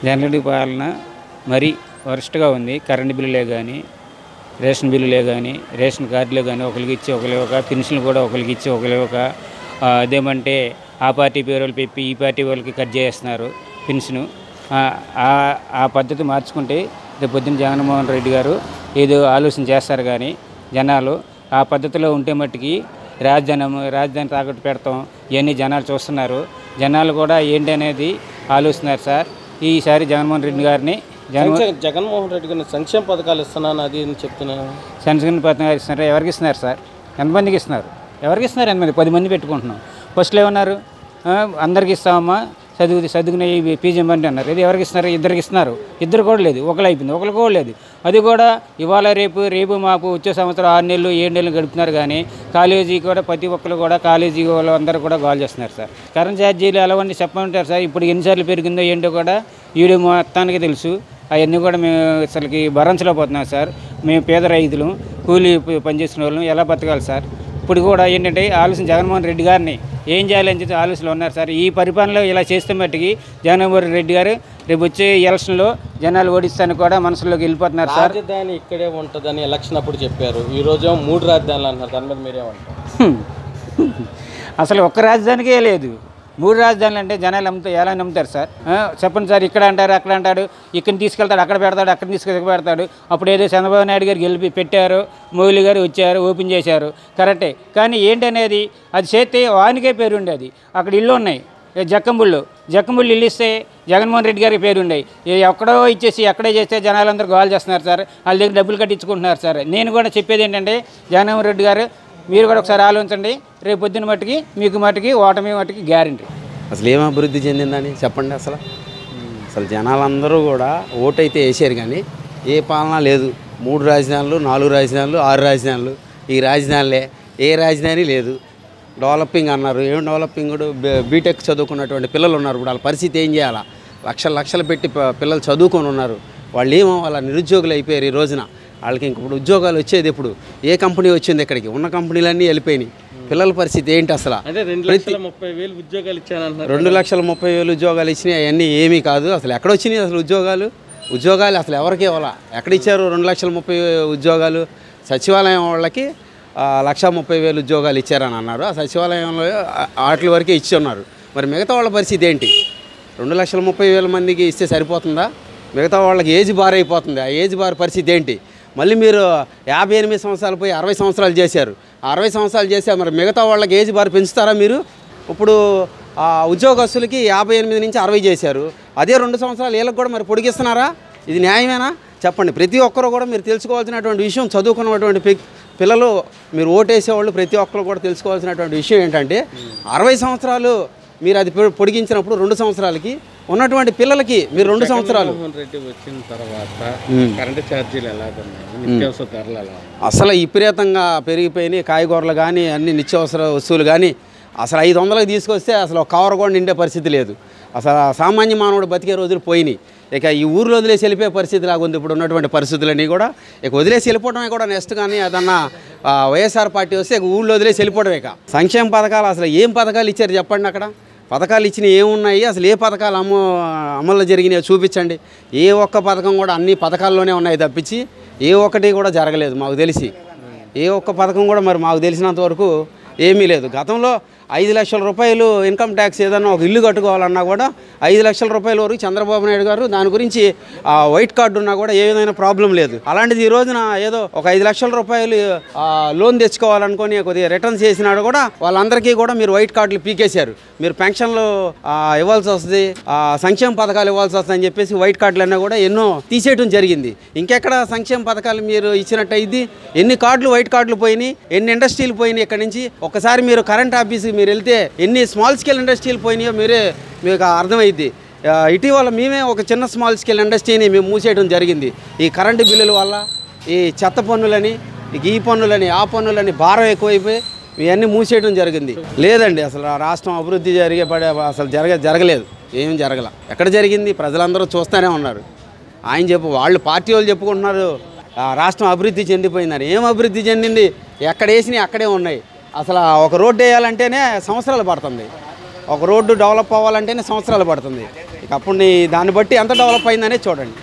జగన్రెడ్డి పాలన మరీ వరస్ట్గా ఉంది. కరెంటు బిల్లులే కానీ, రేషన్ బిల్లులే కానీ, రేషన్ కార్డులే కానీ ఒకరికి ఇచ్చి ఒకరికి ఒక, పెన్షన్లు కూడా ఒకరికి ఇచ్చి ఒకరికి ఒక. అదేమంటే ఆ పార్టీ పేరు వాళ్ళు పెట్టి ఈ పార్టీ వాళ్ళకి కట్ చేస్తున్నారు పెన్షను. ఆ పద్ధతి మార్చుకుంటే రేపు పొద్దున్న జగన్మోహన్ రెడ్డి గారు ఏదో ఆలోచన చేస్తారు. కానీ జనాలు ఆ పద్ధతిలో ఉంటే మట్టుకి రాజధాని తాకట్టు పెడతాం ఇవన్నీ జనాలు చూస్తున్నారు. జనాలు కూడా ఏంటి అనేది ఆలోచిస్తున్నారు సార్. ఈసారి జగన్మోహన్ రెడ్డి గారిని జగన్మోహన్ రెడ్డి గారిని సంక్షేమ పథకాలు ఇస్తున్నాను అది చెప్తున్నాను. సంక్షేమ పథకాలు ఇస్తున్నారు. ఎవరికి ఇస్తున్నారు సార్? ఎంతమందికి ఇస్తున్నారు? ఎవరికి ఇస్తున్నారు? ఎంతమంది? 10 మంది పెట్టుకుంటున్నాం. ఫస్ట్లో ఏమన్నారు? అందరికి ఇస్తామమ్మా, చదువుకునే పీజీ మంది అన్నారు. ఇది ఎవరికి ఇస్తున్నారు? ఇద్దరికి ఇస్తున్నారు. ఇద్దరు కూడా లేదు, ఒకరు అయిపోయింది, ఒకరు కూడా లేదు. అది కూడా ఇవాళ రేపు మాకు వచ్చే సంవత్సరం 6 నెలలు 7 నెలలు గడుపుతున్నారు. కానీ కాలేజీ కూడా ప్రతి ఒక్కరు కూడా కాలేజీ వాళ్ళు అందరూ కూడా గోల్ చేస్తున్నారు సార్. కరెంట్ ఛార్జీలు ఎలా ఉండి చెప్పమంటారు సార్? ఇప్పుడు ఎన్నిసార్లు పెరిగిందో ఏంటో కూడా వీడియో మొత్తానికి తెలుసు. అవన్నీ కూడా మేము అసలుకి భరించలేకపోతున్నాం సార్. మేము పేద రైతులు, కూలీ పనిచేసిన వాళ్ళం ఎలా బతకాలి సార్? ఇప్పుడు కూడా ఏంటంటే ఆలోచన జగన్మోహన్ రెడ్డి గారిని ఏం చేయాలని చెప్పి ఆలోచనలు ఉన్నారు సార్. ఈ పరిపాలనలో ఇలా చేస్తే మట్టుకి జగన్మోహన్ రెడ్డి గారు రేపు వచ్చే ఎలక్షన్లో జనాలు ఓడిస్తాను కూడా మనసులోకి వెళ్ళిపోతున్నారు సార్. రాజధాని ఇక్కడే ఉంటుందని ఎలక్షన్ అప్పుడు చెప్పారు. ఈరోజు 3 రాజధానులు అంటున్నారు. దాని మీద మీరేమంటారు? అసలు ఒక్క రాజధానికే లేదు. 3 రాజధానులు అంటే జనాలు ఎలా నమ్ముతారు సార్? చెప్పండి సార్. ఇక్కడ అంటారు, అక్కడ అంటాడు, ఇక్కడిని తీసుకెళ్తాడు, అక్కడ పెడతాడు, అక్కడ తీసుకెళ్తాడు. అప్పుడు ఏదో చంద్రబాబు నాయుడు గారు గెలిపి పెట్టారు, మోదీ గారు వచ్చారు, ఓపెన్ చేశారు, కరెక్టే. కానీ ఏంటనేది అది చేస్తే వానికే పేరు ఉండేది. అక్కడ ఇల్లు ఉన్నాయి జక్కంబుళ్ళు ఇల్లు ఇస్తే జగన్మోహన్ రెడ్డి గారికి పేరు ఉన్నాయి. ఎక్కడో ఇచ్చేసి ఎక్కడే చేస్తే జనాలందరూ గోల్ చేస్తున్నారు సార్. వాళ్ళ దగ్గర డబ్బులు కట్టించుకుంటున్నారు సార్. నేను కూడా చెప్పేది ఏంటంటే జగన్మోహన్ రెడ్డి గారు మీరు కూడా ఒకసారి ఆలోచించండి. రేపు పొద్దున్న మట్టుకి మీకు మట్టుకి ఓటమి మట్టుకి గ్యారెంటీ. అసలు ఏం అభివృద్ధి చెందిందని చెప్పండి. అసలు జనాలందరూ కూడా ఓటైతే వేసారు కానీ ఏ పాలన లేదు. 3 రాజధానులు, 4 రాజధానులు, 6 రాజధానులు. ఈ రాజధానులే ఏ రాజధాని లేదు. డెవలపింగ్ అన్నారు. ఏం డెవలపింగ్? బీటెక్ చదువుకున్నటువంటి పిల్లలు ఉన్నారు. ఇప్పుడు వాళ్ళ పరిస్థితి ఏం చేయాలా? లక్షలు పెట్టి పిల్లలు చదువుకొని ఉన్నారు. వాళ్ళు ఏమో వాళ్ళ నిరుద్యోగులు అయిపోయారు. ఈ రోజున వాళ్ళకి ఇప్పుడు ఉద్యోగాలు వచ్చేది ఎప్పుడు? ఏ కంపెనీ వచ్చింది ఇక్కడికి? ఉన్న కంపెనీలన్నీ వెళ్ళిపోయినాయి. పిల్లల పరిస్థితి ఏంటి అసలు? 2,30,000 ఉద్యోగాలు ఇచ్చానన్నారు. 2,30,000 ఉద్యోగాలు ఇచ్చినాయి. అవన్నీ ఏమీ కాదు. అసలు ఎక్కడొచ్చినాయి అసలు ఉద్యోగాలు అసలు ఎవరికి ఇవ్వాలా? ఎక్కడిచ్చారు 2,30,000 ఉద్యోగాలు? సచివాలయం వాళ్ళకి 1,30,000 ఉద్యోగాలు ఇచ్చారని అన్నారు. ఆ సచివాలయంలో వాటి వరకే ఇచ్చి ఉన్నారు. మరి మిగతా వాళ్ళ పరిస్థితి ఏంటి? 2,30,000 మందికి ఇస్తే సరిపోతుందా? మిగతా వాళ్ళకి ఏజ్ బార్ అయిపోతుంది. ఆ ఏజ్ బార్ పరిస్థితి ఏంటి? మళ్ళీ మీరు 58 సంవత్సరాలు పోయి 60 సంవత్సరాలు చేశారు. 60 సంవత్సరాలు చేశారు. మరి మిగతా వాళ్ళకి ఏజ్ బార్ పెంచుతారా మీరు? ఇప్పుడు ఉద్యోగస్తులకి 58 నుంచి 60 చేశారు. అదే 2 సంవత్సరాలు వీళ్ళకి కూడా మరి పొడిగిస్తున్నారా? ఇది న్యాయమేనా? చెప్పండి. ప్రతి ఒక్కరు కూడా మీరు తెలుసుకోవాల్సినటువంటి విషయం, చదువుకున్నటువంటి పిల్లలు, మీరు ఓటేసేవాళ్ళు ప్రతి ఒక్కరు కూడా తెలుసుకోవాల్సినటువంటి విషయం ఏంటంటే 60 సంవత్సరాలు మీరు అది పొడిగించినప్పుడు 2 సంవత్సరాలకి ఉన్నటువంటి పిల్లలకి మీరు 2 సంవత్సరాలు రెడ్డి వచ్చిన తర్వాత కరెంటు ఛార్జీలు ఎలా ఉన్నాయి? నిత్యావసర ధరలు ఎలా? అసలు విపరీతంగా పెరిగిపోయినాయి. కాయగూరలు కానీ అన్ని నిత్యావసర వస్తువులు కానీ అసలు 500కి తీసుకొస్తే అసలు ఒక కవర్ కూడా నిండే పరిస్థితి లేదు. అసలు సామాన్య మానవుడు బతికే రోజులు పోయినాయి. ఇక ఈ ఊర్లో వదిలేసి వెళ్ళిపోయే పరిస్థితి లాగా ఉంది ఇప్పుడు ఉన్నటువంటి పరిస్థితులన్నీ కూడా. ఇక వదిలేసి వెళ్ళిపోవడమే కూడా నెక్స్ట్. కానీ ఏదన్నా వైఎస్ఆర్ పార్టీ వస్తే ఇక ఊళ్ళో వదిలేసి వెళ్ళిపోవడమే. ఇక సంక్షేమ పథకాలు అసలు ఏం పథకాలు ఇచ్చారు చెప్పండి? అక్కడ పథకాలు ఇచ్చినవి ఏమున్నాయి? అసలు ఏ పథకాలు అమల్లో జరిగినాయో చూపించండి. ఏ ఒక్క పథకం కూడా అన్ని పథకాల్లోనే ఉన్నాయి తప్పించి ఏ ఒక్కటి కూడా జరగలేదు మాకు తెలిసి. ఏ ఒక్క పథకం కూడా మరి మాకు తెలిసినంత వరకు ఏమీ లేదు. గతంలో 5 లక్షల రూపాయలు ఇన్కమ్ ట్యాక్స్ ఏదన్నా ఒక ఇల్లు కట్టుకోవాలన్నా కూడా 5 లక్షల రూపాయల వరకు చంద్రబాబు నాయుడు గారు దాని గురించి వైట్ కార్డు ఉన్నా కూడా ఏ విధమైన ప్రాబ్లం లేదు. అలాంటిది ఈ రోజున ఏదో ఒక 5 లక్షల రూపాయలు లోన్ తెచ్చుకోవాలనుకొని కొద్దిగా రిటర్న్స్ చేసినాడు కూడా వాళ్ళందరికీ కూడా మీరు వైట్ కార్డులు పీకేశారు. మీరు పెన్షన్లు ఇవ్వాల్సి వస్తుంది, సంక్షేమ పథకాలు ఇవ్వాల్సి వస్తుంది అని చెప్పేసి వైట్ కార్డులన్నా కూడా ఎన్నో తీసేయడం జరిగింది. ఇంకెక్కడ సంక్షేమ పథకాలు మీరు ఇచ్చినట్టయితే? ఎన్ని కార్డులు వైట్ కార్డులు పోయినాయి, ఎన్ని ఇండస్ట్రీలు పోయినాయి ఇక్కడి నుంచి? ఒకసారి మీరు కరెంట్ ఆఫీస్కి మీరు వెళ్తే ఎన్ని స్మాల్ స్కేల్ ఇండస్ట్రీలు పోయినాయో మీకు అర్థమైద్ది. ఇటీవల మేమే ఒక చిన్న స్మాల్ స్కేల్ ఇండస్ట్రీని మేము మూసేయడం జరిగింది. ఈ కరెంటు బిల్లుల వల్ల, ఈ చెత్త పన్నులని, ఈ పన్నులని, ఆ పన్నులని భారం ఎక్కువైపోయి ఇవన్నీ మూసేయడం జరిగింది. లేదండి, అసలు రాష్ట్రం అభివృద్ధి అసలు జరగలేదు. ఏం జరగల. ఎక్కడ జరిగింది? ప్రజలందరూ చూస్తూనే ఉన్నారు. వాళ్ళు పార్టీ వాళ్ళు చెప్పుకుంటున్నారు రాష్ట్రం అభివృద్ధి చెందిపోయిందని. ఏం అభివృద్ధి చెందింది? ఎక్కడ వేసినాయి అక్కడే ఉన్నాయి. అసలు ఒక రోడ్డు వేయాలంటేనే సంవత్సరాలు పడుతుంది. ఒక రోడ్డు డెవలప్ అవ్వాలంటేనే సంవత్సరాలు పడుతుంది. ఇక అప్పుడు దాన్ని బట్టి ఎంత డెవలప్ అయిందనే చూడండి.